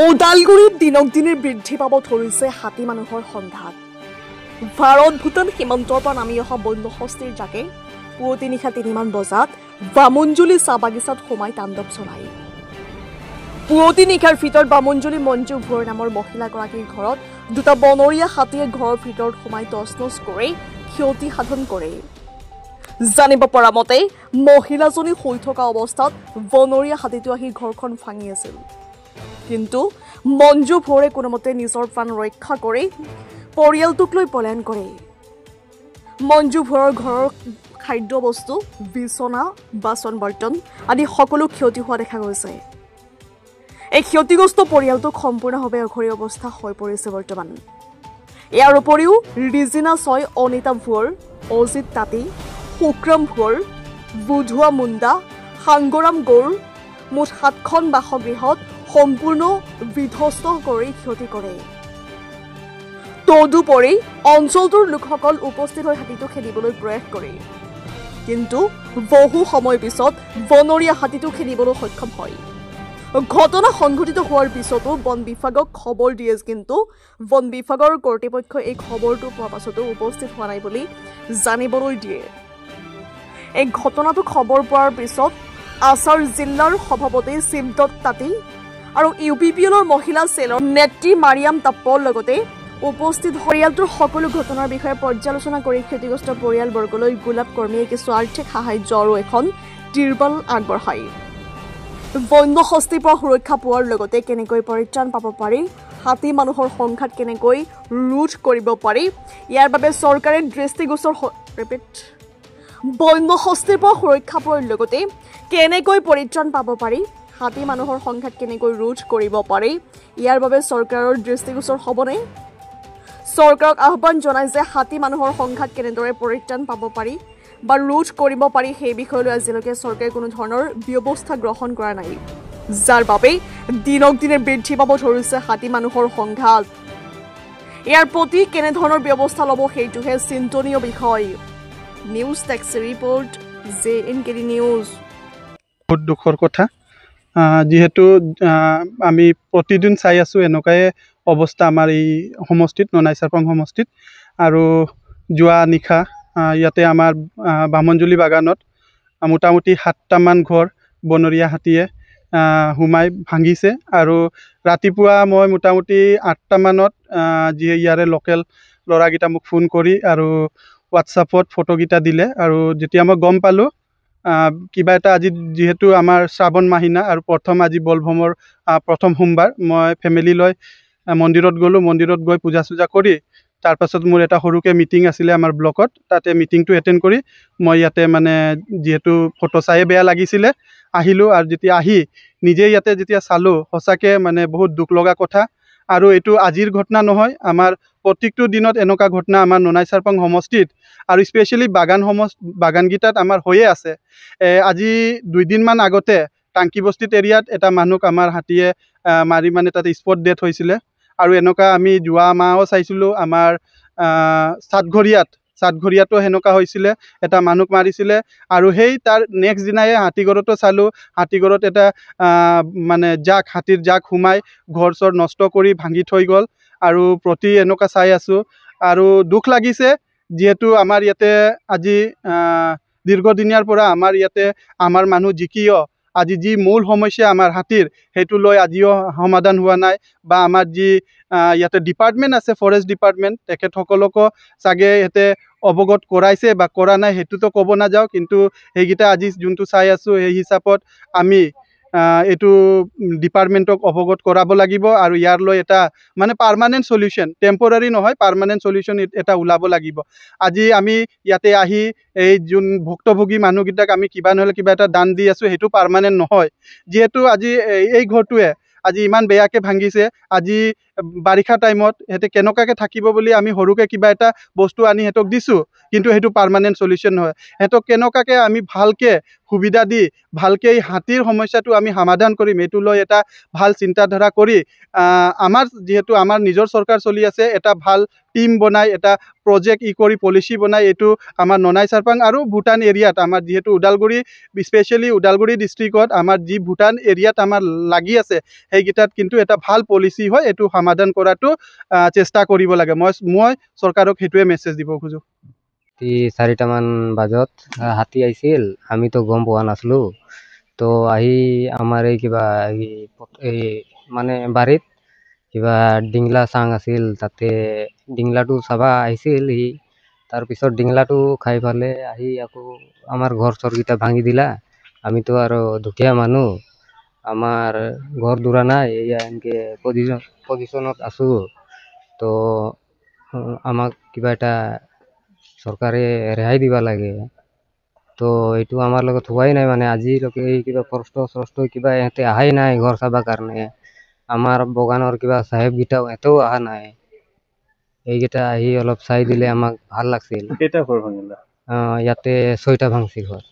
ওদালগুৰিত দিনক দিনে বৃদ্ধি পাব ধৰিছে হাতী মানুহৰ সংঘাত। ভাৰত ভূটান সীমান্তৰ পৰা নামি অহা বন্য হস্তীৰ জাকে পুৱতি নিশা 3মান বজাত বামুণজুলি চাহ বাগিচাত সোমাই তাণ্ডৱ চলায়। পুৱতি নিশাৰ ভিতৰত বামুণজুলি মঞ্জু ভুঁৱৰ নামৰ মহিলাগৰাকীৰ ঘৰত দুটা বনৰীয়া হাতীয়ে ঘৰৰ ভিতৰত সোমাই তছনছ কৰি ক্ষতি সাধন কৰে। জানিব পৰা মতে মহিলাজনী শুই থকা অৱস্থাত বনৰীয়া হাতীটো আহি ঘৰখন ভাঙি আছিল। কিন্তু মঞ্জু ভুঁৱৰে কোনোমতে নিজৰ প্ৰাণ ৰক্ষা কৰি পৰিয়ালটোক লৈ পলায়ন কৰে। মঞ্জু ভুঁৱৰ ঘৰৰ খাদ্য বস্তু, বিচনা, বাচন বৰ্তন আদি সকলো ক্ষতি হোৱা দেখা গৈছে। এই ক্ষতিগ্ৰস্ত পৰিয়ালটোক সম্পূৰ্ণভাৱে অঘৰী অৱস্থা হৈ পৰিছে বৰ্তমান। ইয়াৰ উপৰিও ৰিজিনা ছয়, অনিতা ভুঁৱৰ, অজিত তাঁতী, শুক্ৰম ভুঁৱৰ, বুধুৱা মুণ্ডা, সাংগৰাম গৌৰ মুঠ 7খন বাসগৃহত সম্পূৰ্ণ বিধ্বস্ত কৰি ক্ষতি কৰে। তদুপৰি অঞ্চলটোৰ লোকসকল উপস্থিত হৈ হাতীটো খেদিবলৈ প্ৰয়াস কৰে, কিন্তু বহু সময় পিছত বনৰীয়া হাতীটো খেদিবলৈ সক্ষম হয়। ঘটনা সংঘটিত হোৱাৰ পিছতো বন বিভাগক খবৰ দিয়ে, কিন্তু বন বিভাগৰ কৰ্তৃপক্ষই এই খবৰটো পোৱাৰ পাছতো উপস্থিত হোৱা নাই বুলি জানিবলৈ দিয়ে। এই ঘটনাটো খবৰ পোৱাৰ পিছত আছাৰ জিলাৰ সভাপতি শিৱদত্ত তাঁতী আৰু UPPLৰ মহিলা চেলৰ নেত্ৰী মাৰিয়াম তাপ্পৰ লগতে উপস্থিত পৰিয়ালটোৰ সকলো ঘটনাৰ বিষয়ে পৰ্যালোচনা কৰি ক্ষতিগ্ৰস্ত পৰিয়ালবৰ্গলৈ গোলাপ কৰ্মীয়ে কিছু আৰ্থিক সাহায্য আৰু এখন তিৰপাল আগবঢ়ায়। বন্য হস্তীৰ পৰা সুৰক্ষা পোৱাৰ লগতে কেনেকৈ পৰিত্ৰাণ পাব পাৰি, হাতী মানুহৰ সংঘাত কেনেকৈ ৰোধ কৰিব পাৰি, ইয়াৰ বাবে চৰকাৰে দৃষ্টিগোচৰ বন্য হস্তীৰ পৰা সুৰক্ষা পোৱাৰ লগতে কেনেকৈ পৰিত্ৰাণ পাব পাৰি, হাতী মানুহৰ সংঘাত কেনেকৈ ৰোধ কৰিব পাৰি, ইয়াৰ বাবে চৰকাৰৰ দৃষ্টিগোচৰ হ'বনে? চৰকাৰক আহ্বান জনায় যে হাতী মানুহৰ সংঘাত কেনেদৰে পৰিত্ৰাণ পাব পাৰি বা ৰোধ কৰিব পাৰি সেই বিষয়লৈ আজিলৈকে চৰকাৰে কোনো ধৰণৰ ব্যৱস্থা গ্ৰহণ কৰা নাই, যাৰ বাবে দিনক দিনে বৃদ্ধি পাব ধৰিছে হাতী মানুহৰ সংঘাত। ইয়াৰ প্ৰতি কেনেধৰণৰ ব্যৱস্থা ল'ব সেইটোহে চিন্তনীয় বিষয়। News taxi report, JNKD news. বহুত দুখৰ কথা, যিহেতু আমি প্ৰতিদিন চাই আছোঁ এনেকুৱাই অৱস্থা আমাৰ এই সমষ্টিত, ননাই চাৰপাং সমষ্টিত। আৰু যোৱা নিশা ইয়াতে আমাৰ বামুণজুলি বাগানত মোটামুটি 7টামান ঘৰ বনৰীয়া হাতীয়ে সোমাই ভাঙিছে। আৰু ৰাতিপুৱা মই মোটামুটি 8টামানত যিয়ে ইয়াৰে লোকেল ল'ৰাকেইটা মোক ফোন কৰি আৰু হোৱাটছআপত ফটোকেইটা দিলে। আৰু যেতিয়া মই গম পালোঁ কিবা এটা, আজি যিহেতু আমাৰ শ্ৰাৱণ মাহিনা আৰু প্ৰথম আজি বলভমৰ প্ৰথম সোমবাৰ, মই ফেমিলি লৈ মন্দিৰত গ'লোঁ। মন্দিৰত গৈ পূজা চূজা কৰি তাৰপাছত মোৰ এটা সৰুকৈ মিটিং আছিলে আমাৰ ব্লকত, তাতে মিটিংটো এটেণ্ড কৰি মই ইয়াতে মানে যিহেতু ফটো চায়ে বেয়া লাগিছিলে আহিলোঁ। আৰু যেতিয়া আহি নিজে ইয়াতে যেতিয়া চালোঁ, সঁচাকৈ মানে বহুত দুখ লগা কথা। আৰু এইটো আজিৰ ঘটনা নহয়, আমাৰ প্ৰত্যেকটো দিনত এনেকুৱা ঘটনা আমাৰ ননাই চাৰপাং সমষ্টিত আৰু স্পেচিয়েলি বাগানকেইটাত আমাৰ হৈয়ে আছে। আজি 2 দিনমান আগতে টাংকি বস্তিত এৰিয়াত এটা মানুহক আমাৰ হাতীয়ে মাৰি মানে তাতে স্পট ডেথ হৈছিলে। আৰু এনেকুৱা আমি যোৱা মাহো চাইছিলোঁ আমাৰ চাটঘৰীয়াতো সেনেকুৱা হৈছিলে, এটা মানুহক মাৰিছিলে। আৰু সেই তাৰ নেক্সট দিনাই হাতীগড়তো চালোঁ, হাতীগড়ত এটা মানে হাতীৰ জাক সোমাই ঘৰ চৰ নষ্ট কৰি ভাঙি থৈ গ'ল। আৰু প্ৰতি এনেকুৱা চাই আছোঁ আৰু দুখ লাগিছে, যিহেতু আমাৰ ইয়াতে আজি দীৰ্ঘদিনীয়াৰ পৰা আমাৰ ইয়াতে আমাৰ মানুহ জিকিও আজি যি মূল সমস্যা আমাৰ হাতীৰ, সেইটো লৈ আজিও সমাধান হোৱা নাই। বা আমাৰ যি ইয়াতে ডিপাৰ্টমেণ্ট আছে, ফৰেষ্ট ডিপাৰ্টমেণ্ট, তেখেতসকলকো চাগে ইয়াতে অৱগত কৰাইছে বা কৰা নাই সেইটোতো ক'ব নাযাওঁ, কিন্তু সেইকেইটা আজি যোনটো চাই আছোঁ সেই হিচাপত আমি এইটো ডিপাৰ্টমেণ্টক অৱগত কৰাব লাগিব। আৰু ইয়াৰ লৈ এটা মানে পাৰ্মানেণ্ট চলিউশ্যন, টেম্পৰাৰী নহয়, পাৰ্মানেণ্ট চলিউশ্যন এটা ওলাব লাগিব। আজি আমি ইয়াতে আহি এই যোন ভুক্তভোগী মানুহকেইটাক আমি কিবা নহ'লে কিবা এটা দান দি আছোঁ, সেইটো পাৰ্মানেণ্ট নহয়। যিহেতু আজি এই ঘৰটোৱে আজি ইমান বেয়াকৈ ভাঙিছে, আজি বাৰিষা টাইমত সিহঁতে কেনেকুৱাকৈ থাকিব বুলি আমি সৰুকৈ কিবা এটা বস্তু আনি সিহঁতক দিছোঁ, কিন্তু সেইটো পাৰ্মানেণ্ট চলিউশ্যন নহয়। সিহঁতক কেনেকুৱাকৈ আমি ভালকৈ সুবিধা দি ভালকৈ এই হাতীৰ সমস্যাটো আমি সমাধান কৰিম, এইটো লৈ এটা ভাল চিন্তাধাৰা কৰি আমাৰ যিহেতু আমাৰ নিজৰ চৰকাৰ চলি আছে, এটা ভাল টিম বনাই এটা প্ৰজেক্ট কৰি পলিচি বনাই এইটো আমাৰ ননাই চাৰপাং আৰু ভূটান এৰিয়াত আমাৰ যিহেতু ওদালগুৰি স্পেচিয়েলি ওদালগুৰি ডিষ্ট্ৰিক্টত আমাৰ যি ভূটান এৰিয়াত আমাৰ লাগি আছে সেইকেইটাত কিন্তু এটা ভাল পলিচি হয়, এইটো সমাধান কৰাটো চেষ্টা কৰিব লাগে। মই চৰকাৰক সেইটোৱে মেছেজ দিব খোজোঁ। 4টামান বজাত হাতী আহিছিল, আমিতো গম পোৱা নাছিলোঁ। তো আহি আমাৰ এই কিবা এই মানে বাৰীত কিবা ডিংলা চাং আছিল, তাতে ডিংলাটো চাবা আহিছিল সি। তাৰপিছত ডিংলাটো খাই পালে আহি আকৌ আমাৰ ঘৰ চৰকেইটা ভাঙি দিলা। আমিতো আৰু দুখীয়া মানুহ, আমাৰ ঘৰ দুৰা নাই, এয়া এনেকৈ পজিশ্যনত আছোঁ। তো আমাক কিবা এটা চৰকাৰে ৰেহাই দিব লাগে। তো এইটো আমাৰ লগত হোৱাই নাই, মানে আজিলৈকে কিবা প্ৰশ্ন কিবা ইহঁতে অহাই নাই ঘৰ চাবৰ কাৰণে। আমাৰ বাগানৰ কিবা চাহেবকেইটাও এটাও অহা নাই। এইকেইটা আহি অলপ চাই দিলে আমাক ভাল লাগছিল। কেইটা ঘৰ ভাঙিলা? ইয়াতে 6টা ভাঙছি ঘৰ।